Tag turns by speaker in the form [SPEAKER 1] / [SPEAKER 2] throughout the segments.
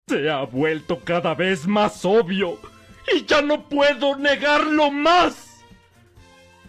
[SPEAKER 1] Se ha vuelto cada vez más obvio y ya no puedo negarlo más.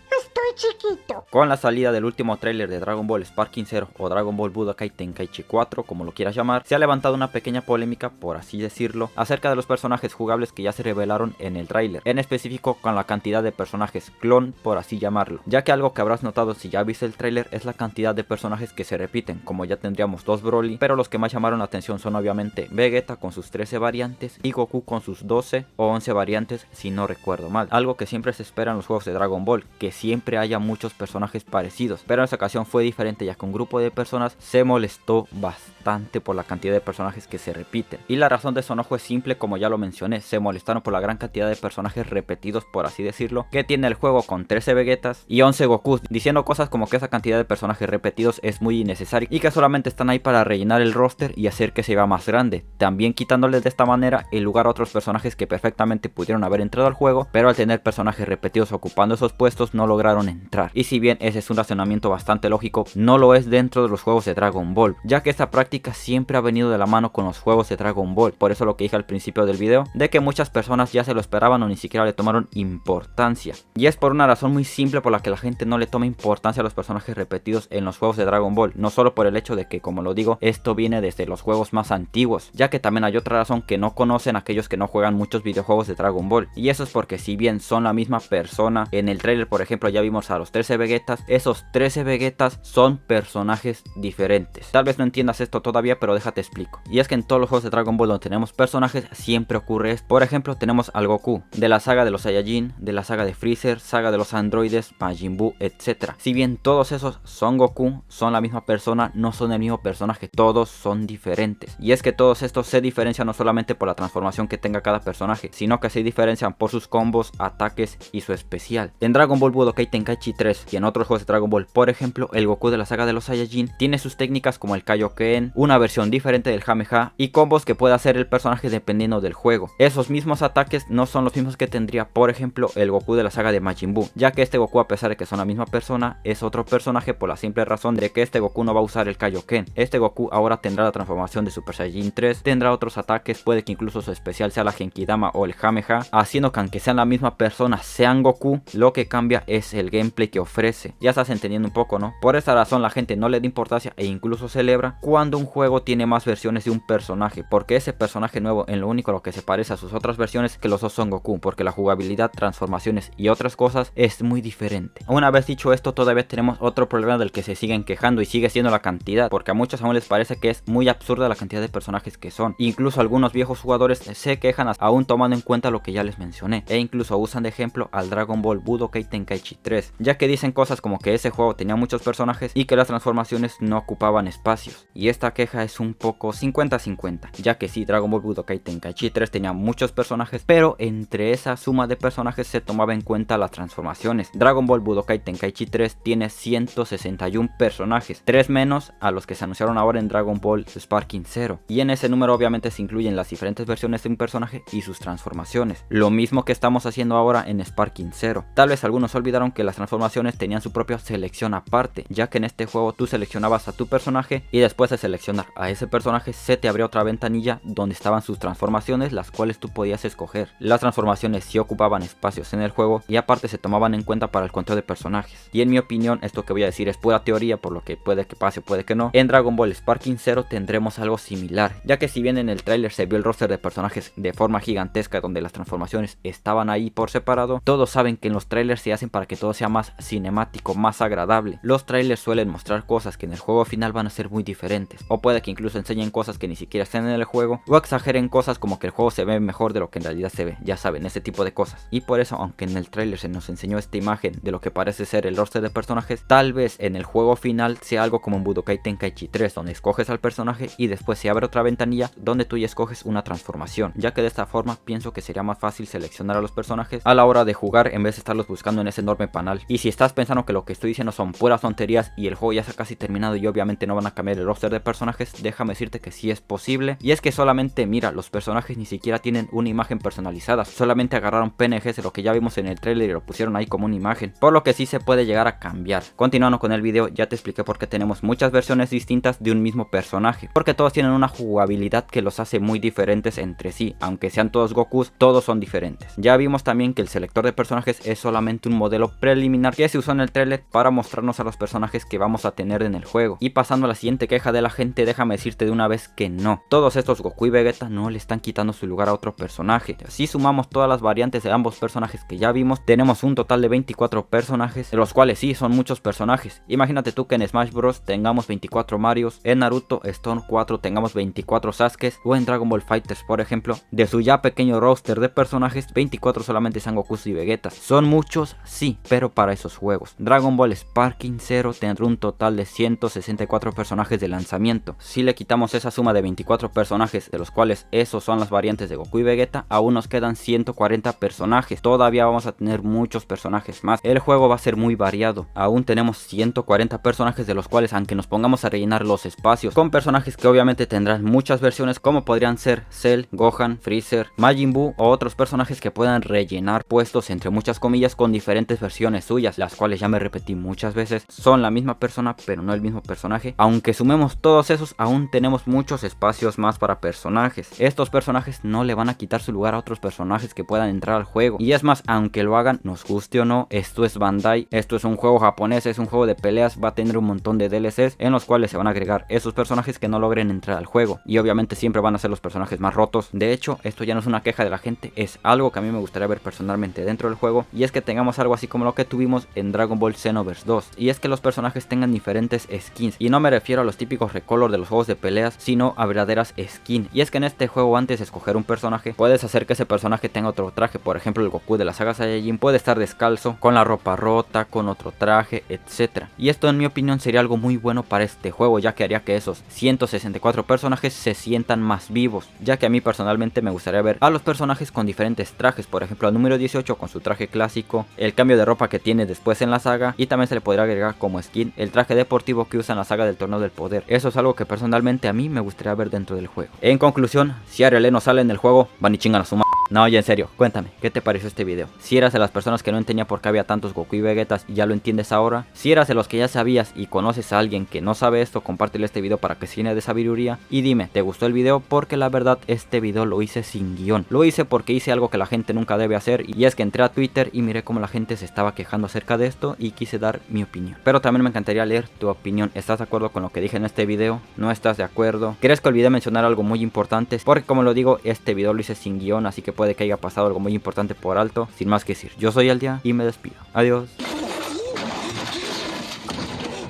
[SPEAKER 2] Estoy chiquito.
[SPEAKER 3] Con la salida del último tráiler de Dragon Ball Sparking Zero o Dragon Ball Budokai Tenkaichi 4, como lo quieras llamar, se ha levantado una pequeña polémica, por así decirlo, acerca de los personajes jugables que ya se revelaron en el tráiler, en específico con la cantidad de personajes clon, por así llamarlo, ya que algo que habrás notado si ya viste el tráiler es la cantidad de personajes que se repiten, como ya tendríamos 2 Broly, pero los que más llamaron la atención son obviamente Vegeta con sus 13 variantes y Goku con sus 12 o 11 variantes si no recuerdo mal, algo que siempre se espera en los juegos de Dragon Ball, que siempre haya muchos personajes parecidos, pero en esta ocasión fue diferente, ya que un grupo de personas se molestó bastante por la cantidad de personajes que se repiten, y la razón de su enojo es simple, como ya lo mencioné, se molestaron por la gran cantidad de personajes repetidos, por así decirlo, que tiene el juego con 13 Vegetas y 11 Gokus, diciendo cosas como que esa cantidad de personajes repetidos es muy innecesaria y que solamente están ahí para rellenar el roster y hacer que se vea más grande, también quitándoles de esta manera el lugar a otros personajes que perfectamente pudieron haber entrado al juego, pero al tener personajes repetidos ocupando esos puestos no lograron entrar. Y si bien ese es un razonamiento bastante lógico, no lo es dentro de los juegos de Dragon Ball, ya que esta práctica siempre ha venido de la mano con los juegos de Dragon Ball. Por eso lo que dije al principio del video, de que muchas personas ya se lo esperaban o ni siquiera le tomaron importancia. Y es por una razón muy simple por la que la gente no le toma importancia a los personajes repetidos en los juegos de Dragon Ball, no solo por el hecho de que, como lo digo, esto viene desde los juegos más antiguos, ya que también hay otra razón que no conocen aquellos que no juegan muchos videojuegos de Dragon Ball, y eso es porque si bien son la misma persona, en el trailer por ejemplo ya vimos a los 13 Vegetas, esos 13 Vegetas son personajes diferentes. Tal vez no entiendas esto todavía, pero déjate explico. Y es que en todos los juegos de Dragon Ball donde tenemos personajes siempre ocurre esto. Por ejemplo, tenemos al Goku de la saga de los Saiyajin, de la saga de Freezer, saga de los androides, Majin Buu, etc. Si bien todos esos son Goku, son la misma persona, no son el mismo personaje, todos son diferentes. Y es que todos estos se diferencian no solamente por la transformación que tenga cada personaje, sino que se diferencian por sus combos, ataques y su especial. En Dragon Ball Budokai Tenkaichi 3 y en otros juegos de Dragon Ball, por ejemplo, el Goku de la saga de los Saiyajin tiene sus técnicas como el Kaioken, una versión diferente del Kameha y combos que puede hacer el personaje dependiendo del juego. Esos mismos ataques no son los mismos que tendría, por ejemplo, el Goku de la saga de Majin Buu, ya que este Goku, a pesar de que son la misma persona, es otro personaje por la simple razón de que este Goku no va a usar el Kaioken. Este Goku ahora tendrá la transformación de Super Saiyajin 3, tendrá otros ataques, puede que incluso su especial sea la Genkidama o el Kameha, haciendo que aunque sean la misma persona, sean Goku, lo que cambia es el gameplay que ofrece. Ya estás entendiendo un poco, ¿no? Por esa razón la gente no le da importancia e incluso celebra cuando un juego tiene más versiones de un personaje, porque ese personaje nuevo en lo único a lo que se parece a sus otras versiones que los dos son Goku, porque la jugabilidad, transformaciones y otras cosas es muy diferente. Una vez dicho esto, todavía tenemos otro problema del que se siguen quejando y sigue siendo la cantidad, porque a muchos aún les parece que es muy absurda la cantidad de personajes que son. Incluso algunos viejos jugadores se quejan aún tomando en cuenta lo que ya les mencioné, e incluso usan de ejemplo al Dragon Ball Budokai Tenkaichi 3, ya que dicen cosas como que ese juego tenía muchos personajes y que las transformaciones no ocupaban espacios. Y esta queja es un poco 50-50, ya que sí, Dragon Ball Budokai Tenkaichi 3 tenía muchos personajes, pero entre esa suma de personajes se tomaba en cuenta las transformaciones. Dragon Ball Budokai Tenkaichi 3 tiene 161 personajes, 3 menos a los que se anunciaron ahora en Dragon Ball Sparking Zero, y en ese número obviamente se incluyen las diferentes versiones de un personaje y sus transformaciones, lo mismo que estamos haciendo ahora en Sparking Zero. Tal vez algunos olvidaron que las transformaciones tenían su propia selección aparte, ya que en este juego tú seleccionabas a tu personaje y después de seleccionar a ese personaje se te abría otra ventanilla donde estaban sus transformaciones, las cuales tú podías escoger. Las transformaciones sí ocupaban espacios en el juego y aparte se tomaban en cuenta para el conteo de personajes. Y en mi opinión, esto que voy a decir es pura teoría, por lo que puede que pase o puede que no. En Dragon Ball Sparking Zero tendremos algo similar, ya que si bien en el tráiler se vio el roster de personajes de forma gigantesca donde las transformaciones estaban ahí por separado, todos saben que en los trailers se hacen para que todo sea más cinemático, más agradable. Los trailers suelen mostrar cosas que en el juego final van a ser muy diferentes, o puede que incluso enseñen cosas que ni siquiera estén en el juego, o exageren cosas como que el juego se ve mejor de lo que en realidad se ve, ya saben, ese tipo de cosas. Y por eso, aunque en el trailer se nos enseñó esta imagen de lo que parece ser el roster de personajes, tal vez en el juego final sea algo como en Budokai Tenkaichi 3, donde escoges al personaje y después se abre otra ventanilla donde tú ya escoges una transformación, ya que de esta forma pienso que sería más fácil seleccionar a los personajes a la hora de jugar en vez de estarlos buscando en ese enorme panal. Y si estás pensando que lo que estoy diciendo son puras tonterías y el juego ya está casi terminado y obviamente no van a cambiar el roster de personajes, déjame decirte que sí es posible. Y es que solamente mira, los personajes ni siquiera tienen una imagen personalizada, solamente agarraron PNGs de lo que ya vimos en el trailer y lo pusieron ahí como una imagen, por lo que sí se puede llegar a cambiar. Continuando con el video, ya te expliqué por qué tenemos muchas versiones distintas de un mismo personaje, porque todos tienen una jugabilidad que los hace muy diferentes entre sí. Aunque sean todos Gokus, todos son diferentes. Ya vimos también que el selector de personajes es solamente un modelo preliminar que se usó en el trailer para mostrarnos a los personajes que vamos a tener en el juego. Y pasando a la siguiente queja de la gente, déjame decirte de una vez que no, todos estos Goku y Vegeta no le están quitando su lugar a otro personaje. Si sumamos todas las variantes de ambos personajes que ya vimos, tenemos un total de 24 personajes, de los cuales sí son muchos personajes. Imagínate tú que en Smash Bros tengamos 24 Marios, en Naruto Stone 4 tengamos 24 Sasukes, o en Dragon Ball FighterZ por ejemplo, de su ya pequeño roster de personajes, 24 solamente sean Goku y Vegeta. Son muchos, sí, pero para esos juegos. Dragon Ball Sparking Zero tendrá un total de 164 personajes de lanzamiento. Si le quitamos esa suma de 24 personajes, de los cuales esos son las variantes de Goku y Vegeta, aún nos quedan 140 personajes. Todavía vamos a tener muchos personajes más. El juego va a ser muy variado. Aún tenemos 140 personajes, de los cuales, aunque nos pongamos a rellenar los espacios con personajes que obviamente tendrán muchas versiones, como podrían ser Cell, Gohan, Freezer, Majin Buu o otros personajes que puedan rellenar puestos entre muchas comillas con diferentes versiones suyas, las cuales ya me repetí muchas veces, son la misma persona pero no el mismo personaje. Aunque sumemos todos esos, aún tenemos muchos espacios más para personajes. Estos personajes no le van a quitar su lugar a otros personajes que puedan entrar al juego. Y es más, aunque lo hagan, nos guste o no, esto es Bandai, esto es un juego japonés, es un juego de peleas, va a tener un montón de DLCs en los cuales se van a agregar esos personajes que no logren entrar al juego. Y obviamente siempre van a ser los personajes más rotos. De hecho, esto ya no es una queja de la gente, es algo que a mí me gustaría ver personalmente dentro del juego, y es que tengamos algo así como lo que tuvimos en Dragon Ball Xenoverse 2, y es que los personajes tengan diferentes skins, y no me refiero a los típicos recolor de los juegos de peleas, sino a verdaderas skins. Y es que en este juego, antes de escoger un personaje, puedes hacer que ese personaje tenga otro traje. Por ejemplo, el Goku de la saga Saiyajin puede estar descalzo, con la ropa rota, con otro traje, etc. Y esto, en mi opinión, sería algo muy bueno para este juego, ya que haría que esos 164 personajes se sientan más vivos, ya que a mí personalmente me gustaría ver a los personajes con diferentes trajes. Por ejemplo, al número 18 con su traje clásico, el cambio de ropa que tiene después en la saga, y también se le podría agregar como skin el traje deportivo que usa en la saga del Torneo del Poder. Eso es algo que personalmente a mí me gustaría ver dentro del juego. En conclusión, si Ariel no sale en el juego, van y chingan a su madre. No, oye, en serio, cuéntame, ¿qué te pareció este video? Si eras de las personas que no entendía por qué había tantos Goku y Vegetas y ya lo entiendes ahora. Si eras de los que ya sabías y conoces a alguien que no sabe esto, compártele este video para que se llene de sabiduría. Y dime, ¿te gustó el video? Porque la verdad, este video lo hice sin guión. Lo hice porque hice algo que la gente nunca debe hacer, y es que entré a Twitter y miré cómo la gente se estaba quejando acerca de esto y quise dar mi opinión. Pero también me encantaría leer tu opinión. ¿Estás de acuerdo con lo que dije en este video? ¿No estás de acuerdo? ¿Crees que olvidé mencionar algo muy importante? Porque como lo digo, este video lo hice sin guión, así que puede que haya pasado algo muy importante por alto. Sin más que decir, yo soy Aldia y me despido. Adiós.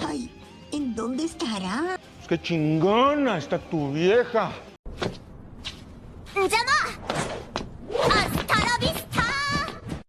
[SPEAKER 2] Ay, ¿en dónde estará?
[SPEAKER 4] ¡Qué chingona está tu vieja!
[SPEAKER 2] ¡Llama!